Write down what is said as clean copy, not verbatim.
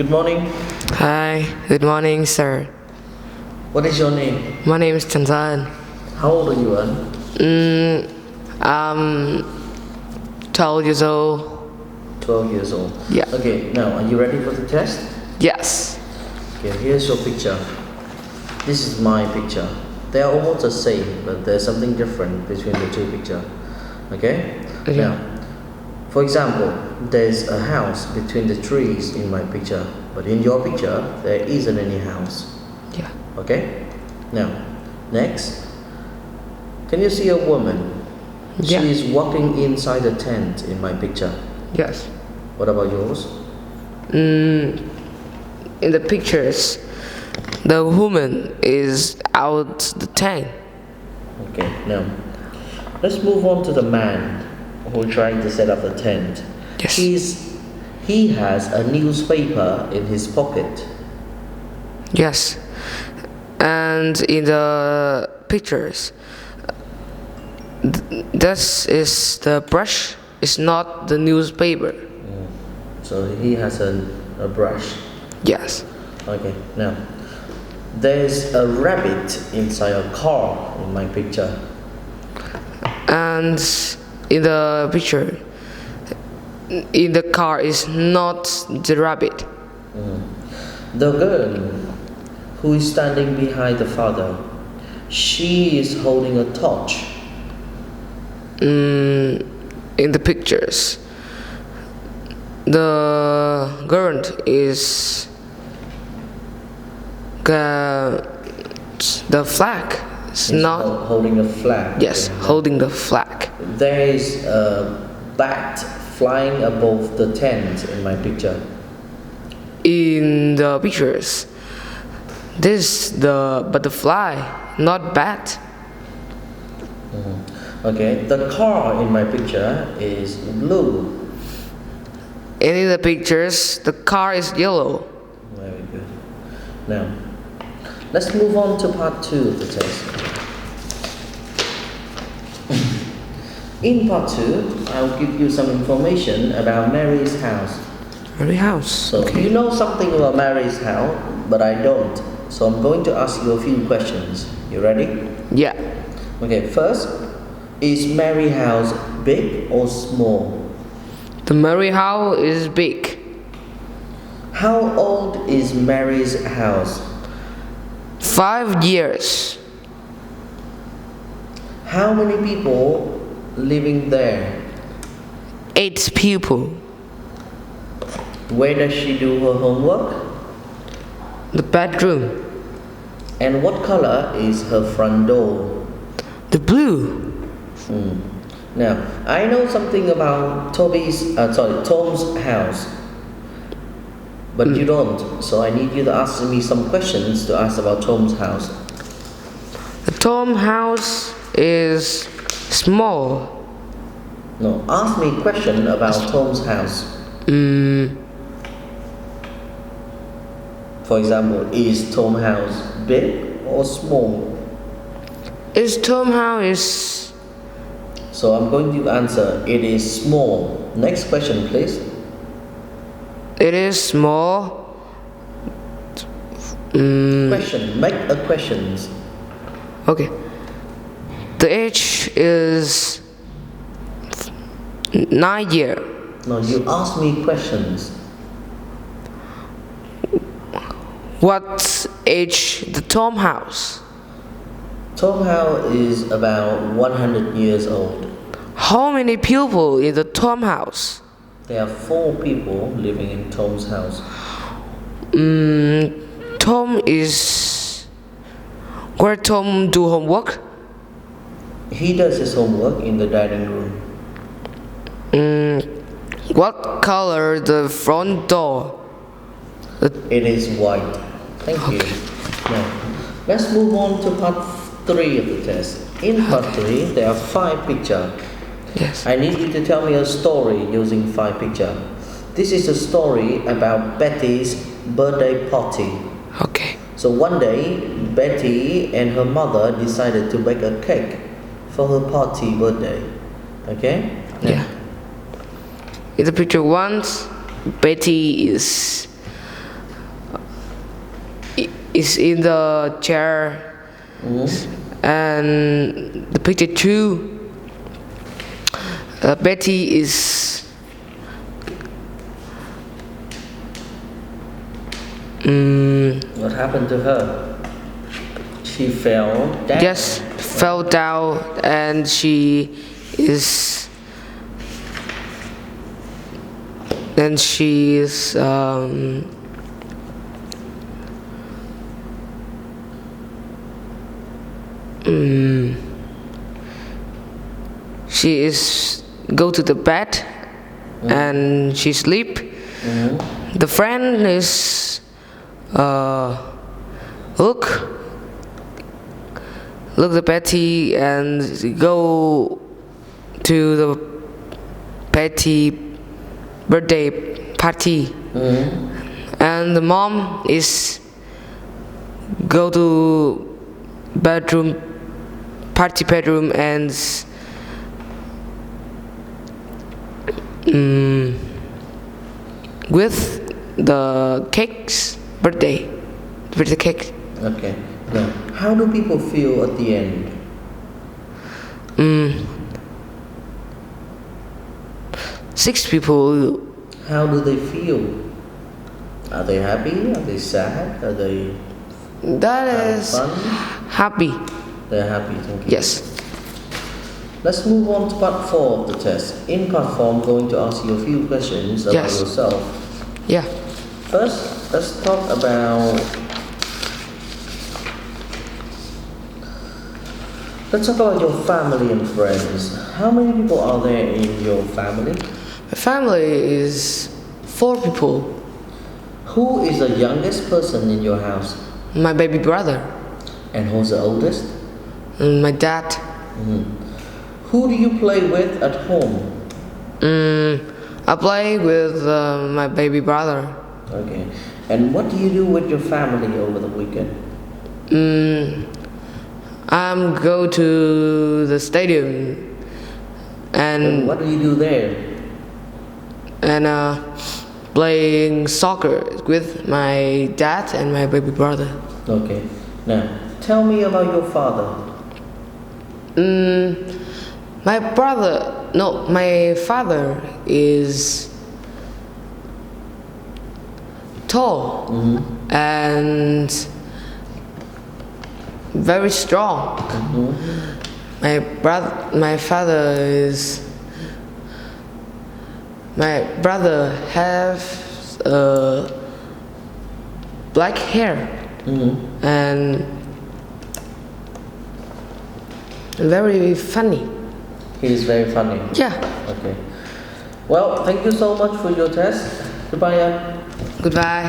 Good morning. Hi, good morning, sir. What is your name? My name is Trần Gia Ân. How old are you, An? I'm 12 years old. 12 years old. Yeah. Okay, now are you ready for the test? Yes. Okay, here's your picture. This is my picture. They are almost the same, but there's something different between the two pictures. Okay? Okay. Now, for example, there's a house between the trees in my picture, but in your picture, there isn't any house. Yeah. Okay? Now, next, can you see a woman? Yeah. She is walking inside a tent in my picture. Yes. What about yours? In the pictures, the woman is out the tent. Okay, now, let's move on to the man who trying to set up the tent. Yes. He has a newspaper in his pocket. Yes. And in the pictures, this is the brush. It's not the newspaper. So he has a brush. Yes. Okay, now, there's a rabbit inside a car in my picture. And in the picture, in the car is not the rabbit. The girl who is standing behind the father, she is holding a torch. In the pictures, the girl is the flag. It's He's not. holding a flag. Yes, Okay. holding the flag. There is a bat flying above the tent in my picture. In the pictures, this the butterfly, not bat. Okay, the car in my picture is blue. And in the pictures, the car is yellow. Very good. Now, let's move on to part 2 of the test. In part 2, I'll give you some information about Mary's house. Very house. So, you know something about Mary's house, but I don't. So, I'm going to ask you a few questions. You ready? Yeah. Okay, first, is Mary's house big or small? The Mary house is big. How old is Mary's house? 5 years. How many people living there? 8 people. Where does she do her homework? The bedroom. And what color is her front door? The blue. Now, I know something about Tom's house, but you don't. So I need you to ask me some questions to ask about Tom's house. The Tom house is small. No, ask me a question about Tom's house. For example, is Tom's house big or small? Is Tom house So I'm going to answer, it is small. Next question, please. it is small. Question, make a questions. Okay. The age is 9 years. No, you ask me questions. What age the Tom house? Tom house is about 100 years old. How many people in the Tom house? There are 4 people living in Tom's house. Tom is where Tom do homework. He does his homework in the dining room. What color the front door? It is white. Thank you. Now, let's move on to part 3 of the test. In part 3, there are 5 pictures. Yes. I need you to tell me a story using 5 pictures. This is a story about Betty's birthday party. Okay. So one day, Betty and her mother decided to bake a cake for her party birthday. Okay? Yeah. In the picture once, Betty is is in the chair, and the picture 2, Betty is What happened to her? She fell down. yes, fell down, and she is she is go to the bed and she sleep. The friend is look the Betty and go to the Betty birthday party, and the mom is go to party bedroom and with the birthday cake. Okay. Now, how do people feel at the end? 6 people. How do they feel? Are they happy? Are they sad? Are they That having is fun? happy. They're happy, thank you. Yes. Let's move on to part 4 of the test. In part 4, I'm going to ask you a few questions about Yes. yourself. Yeah. First, let's talk about your family and friends. How many people are there in your family? My family is 4 people. Who is the youngest person in your house? My baby brother, And who's the oldest? and my dad. Who do you play with at home? I play with my baby brother. Okay. And what do you do with your family over the weekend? I'm go to the stadium And what do you do there? and playing soccer with my dad and my baby brother. Okay. Now, tell me about your father. My father is tall and very strong. My brother have black hair and very funny. He is very funny. Yeah. Okay. Well, thank you so much for your test. Goodbye. Goodbye.